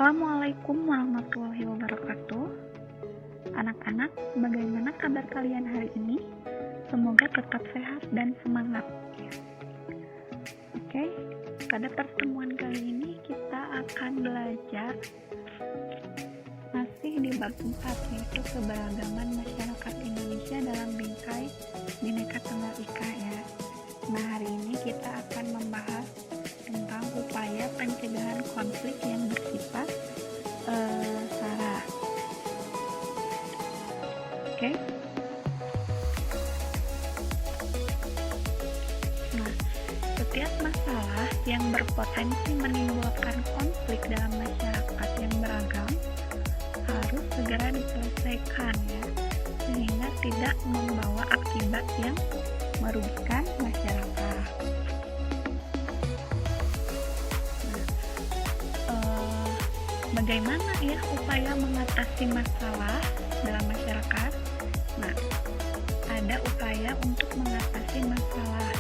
Assalamualaikum warahmatullahi wabarakatuh. Anak-anak, bagaimana kabar kalian hari ini? Semoga tetap sehat dan semangat. Oke, pada pertemuan kali ini kita akan belajar masih di bab 4, yaitu keberagaman masyarakat Indonesia dalam bingkai Bhinneka Tunggal Ika ya. Nah, hari ini kita akan membahas tentang upaya pencegahan konflik yang bersifat SARA. Oke. Nah, setiap masalah yang berpotensi menimbulkan konflik dalam masyarakat yang beragam harus segera diselesaikan ya, sehingga tidak membawa akibat yang merugikan masyarakat. Bagaimana ya upaya mengatasi masalah dalam masyarakat? Nah, ada upaya untuk mengatasi masalah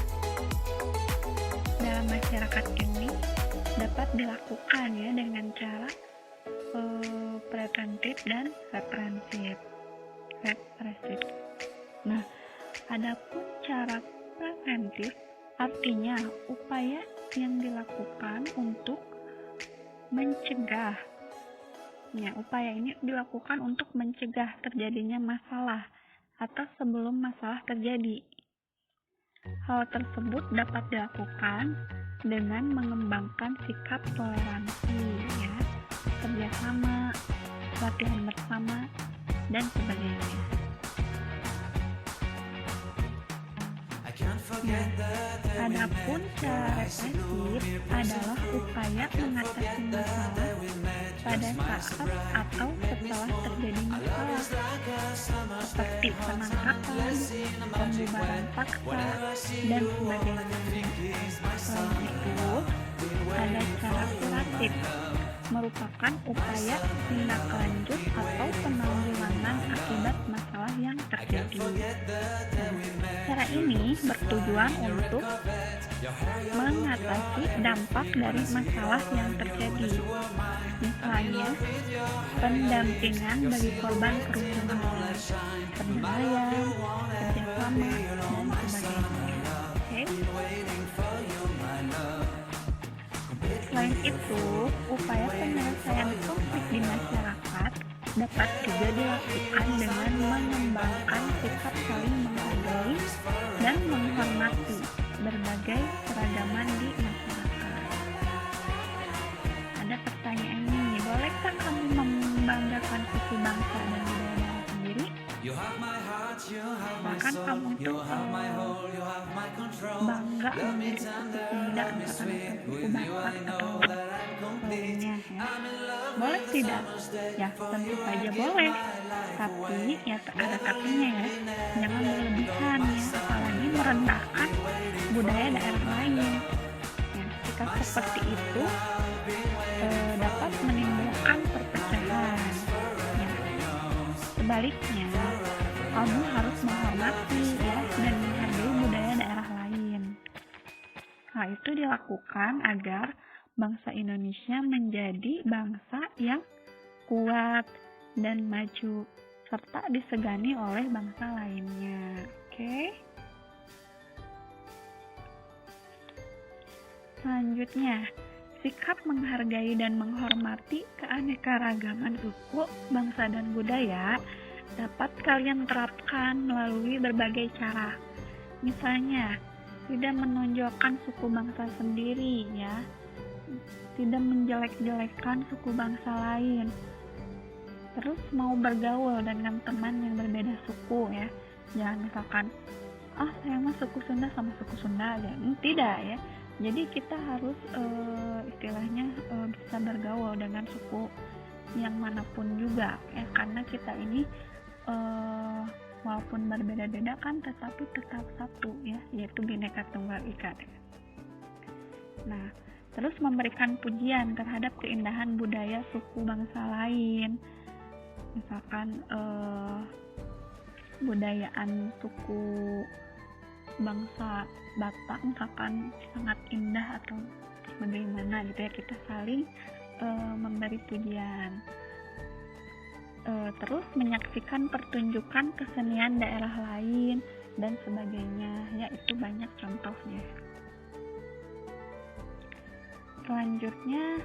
dalam masyarakat ini dapat dilakukan ya dengan cara preventif dan represif. Nah, adapun cara preventif artinya upaya yang dilakukan untuk mencegah. Ya, upaya ini dilakukan untuk mencegah terjadinya masalah atau sebelum masalah terjadi. Hal tersebut dapat dilakukan dengan mengembangkan sikap toleransi, ya, kerjasama, latihan bersama, dan sebagainya. Nah, adapun cara represif adalah upaya mengatasi masalah pada saat atau setelah terjadi masalah, seperti penangkapan, pembubaran paksa, dan sebagainya. Selain itu, ada cara kuratif, merupakan upaya tindak lanjut atau penanggulangan akibat masalah yang terjadi. Cara ini bertujuan untuk mengatasi dampak dari masalah yang terjadi, misalnya pendampingan bagi korban kerusuhan, perdamaian, kerjasama, dan sebagainya. Oke. Selain itu, upaya penyelesaian konflik di masyarakat dapat juga dilakukan dengan mengembangkan sikap saling menghargai dan menghormati berbagai keragaman di masyarakat. Ada pertanyaan ini, bolehkah kamu membanggakan suku bangsa dan budaya sendiri? Bahkan kamu itu bangga memiliki suku beda, misalkan suku Batak atau lainnya ya. Boleh tidak? Ya, tentu saja boleh. Tapi ya ada tapinya ya. Jangan berlebihan ya, apalagi merendahkan budaya daerah lain. Ya, sikap seperti itu dapat menimbulkan perpecahan. Ya. Sebaliknya, kamu harus menghormati ya dan menghargai budaya daerah lain. Hal itu dilakukan agar bangsa Indonesia menjadi bangsa yang kuat dan maju serta disegani oleh bangsa lainnya. Oke. Selanjutnya, sikap menghargai dan menghormati keanekaragaman suku, bangsa dan budaya dapat kalian terapkan melalui berbagai cara. Misalnya, tidak menonjolkan suku bangsa sendiri ya, tidak menjelek-jelekkan suku bangsa lain, terus mau bergaul dengan teman yang berbeda suku ya, jangan misalkan saya mah suku Sunda sama suku Sunda aja, tidak ya. Jadi kita harus istilahnya bisa bergaul dengan suku yang manapun juga ya, karena kita ini walaupun berbeda-beda kan tetapi tetap satu ya, yaitu Bhinneka Tunggal Ika. Nah, terus memberikan pujian terhadap keindahan budaya suku bangsa lain, misalkan budayaan suku bangsa Batak misalkan sangat indah atau bagaimana gitu ya, kita saling memberi pujian. Terus menyaksikan pertunjukan kesenian daerah lain dan sebagainya, ya itu banyak contohnya. Selanjutnya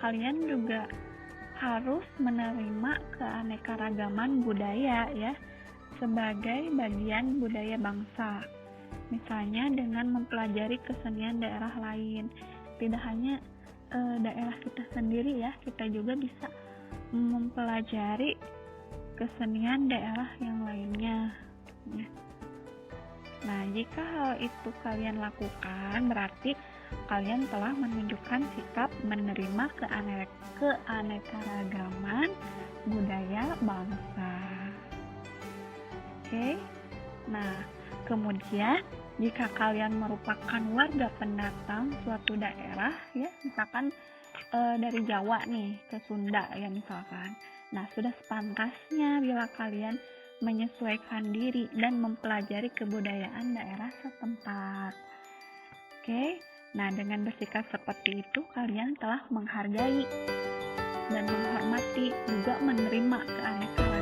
kalian juga harus menerima keanekaragaman budaya ya sebagai bagian budaya bangsa. Misalnya dengan mempelajari kesenian daerah lain. Tidak hanya daerah kita sendiri ya, kita juga bisa mempelajari kesenian daerah yang lainnya. Nah, jika hal itu kalian lakukan, berarti kalian telah menunjukkan sikap menerima keanekaragaman budaya bangsa. Oke. Nah, kemudian jika kalian merupakan warga pendatang suatu daerah, ya, misalkan dari Jawa nih ke Sunda ya misalkan. Nah, sudah sepantasnya bila kalian menyesuaikan diri dan mempelajari kebudayaan daerah setempat. Oke, nah dengan bersikap seperti itu kalian telah menghargai dan menghormati juga menerima keanekaragaman